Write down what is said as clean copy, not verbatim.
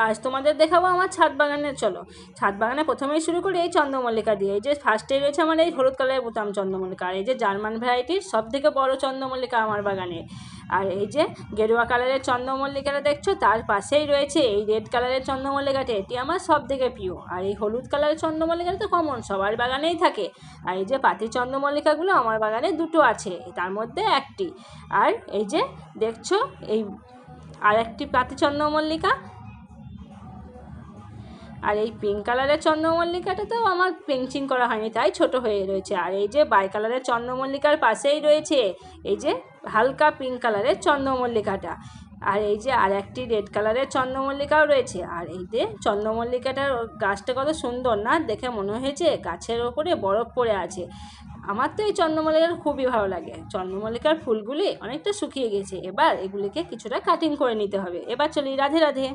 আজ তোমাদের দেখাবো আমার ছাদ বাগানের। চলো ছাদ বাগানে প্রথমেই শুরু করি এই চন্দ্রমল্লিকা দিয়ে। এই যে ফার্স্টেই রয়েছে আমার এই হলুদ কালারের বোতাম চন্দ্রমল্লিকা, আর এই যে জার্মান ভ্যারাইটির সব থেকে বড় চন্দ্রমল্লিকা আমার বাগানে। আর এই যে গেরুয়া কালারের চন্দ্রমল্লিকাটা দেখছো, তার পাশেই রয়েছে এই রেড কালারের চন্দ্রমল্লিকাটা, এটি আমার সব থেকে প্রিয়। আর এই হলুদ কালারের চন্দ্রমল্লিকাটা তো কমন, সবার বাগানেই থাকে। আর এই যে পাতি চন্দ্রমল্লিকাগুলো আমার বাগানে দুটো আছে, তার মধ্যে একটি। আর এই যে দেখছো এই আর একটি পাতি চন্দ্রমল্লিকা। আর এই পিঙ্ক কালারের চন্দ্রমল্লিকাটাতেও আমার পেন্সিং করা হয়নি, তাই ছোট হয়ে রয়েছে। আর এই যে বাই কালারের চন্দ্রমল্লিকার পাশেই রয়েছে এই যে হালকা পিঙ্ক কালারের চন্দ্রমল্লিকাটা। আর এই যে আর একটি রেড কালারের চন্দ্রমল্লিকাও রয়েছে। আর এই যে চন্দ্রমল্লিকাটার গাছটা কত সুন্দর না, দেখে মনে হয়েছে গাছের ওপরে বরফ পড়ে আছে। আমার তো এই চন্দ্রমল্লিকার খুবই ভালো লাগে। চন্দ্রমল্লিকার ফুলগুলি অনেকটা শুকিয়ে গেছে, এবার এগুলিকে কিছুটা কাটিং করে নিতে হবে। এবার চলি, রাধে রাধে।